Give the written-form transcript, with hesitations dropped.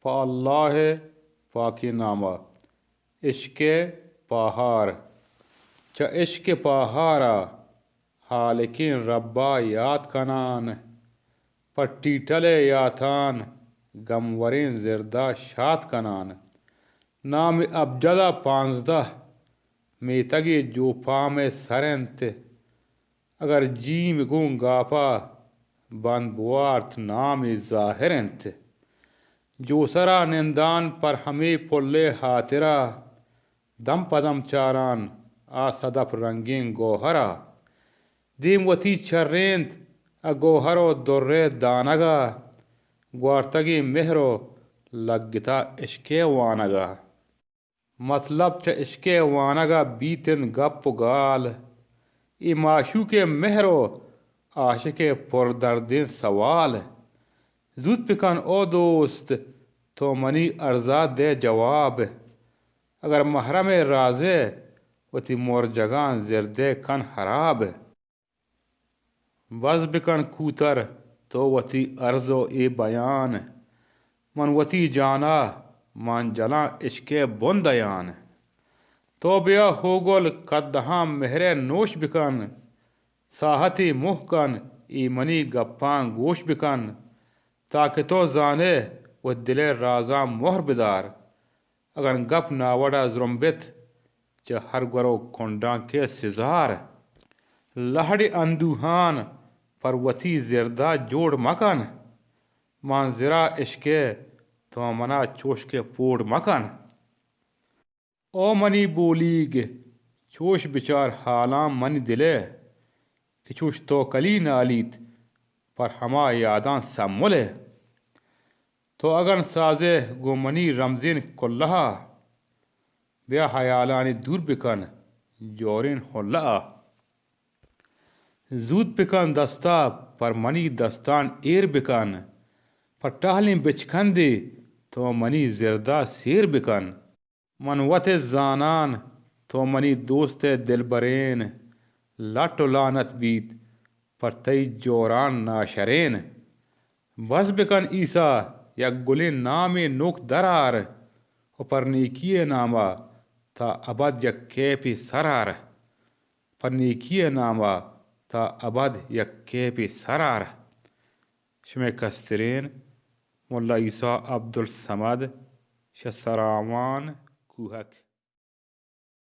پا اللہ پاکی نامہ عشق پہار چا عشق پہارا حالکین ربا یاد کنان پٹی ٹلے یاتان گمورین زردہ شاد کنان نام ابجدہ 15 میتگی جو پام سرنت اگر جیم گون گاپا بند بوارت نام ظاہرنت جو سرا نندان پر ہمیں پلے ہاترا دم پدم چاران آ صدف رنگین گوہرا دیم وتی چرینت گوہرو در دانگا گوارتگی مہرو لگتا عشق وانگا مطلب چ عشق وانگا بیتن گپ گال ای معشوق مہرو عاشق پردردین سوال زود پکن او دوست تو منی ارزا دے جواب اگر محرم رازے وتی مور جگان زردے کن خراب بز بکن کوتر تو وتی ارزو ای بیان من وتی جانا من جلان عشق بندیان تو بیا ہوگل قدہاں مہر نوش بکن ساحتی محکن ای منی گپان گوش بکن تاکہ تو زانے و دل رازاں مہر بدار اگر گپ ناوڑا زرمبت چہ ہر گرو کنڈاں کے سزار لہڑی اندوہان پر وتی زردہ جوڑ مکن مان زرا عشقے تو منا چوش کے پوڑ مکن او منی بولیگ چوش بچار حالاں منی دلے کہ چوش تو کلی نالیت پر ہما یاداں سمولے تو اگن سازے گو منی رمزین کلہا بیا حیالانی دور بکن جورین حلہ زود بکن دستا پر منی دستان ایر بکن پر ٹہلیں بچکندی تو منی زردہ سیر بکن من وت زانان تو منی دوست دلبرین لٹ و لعنت بیت پر تی جوران ناشرین بس بکن عیسیٰ یک گلین نام نوک درار و پر نیکی نامہ تا ابد یک کیپی سرار پر نیکی نامہ تا ابد یک کیپی سرار شمع کسترین مولا عیسیٰ عبدالصمد شسرامان کوہک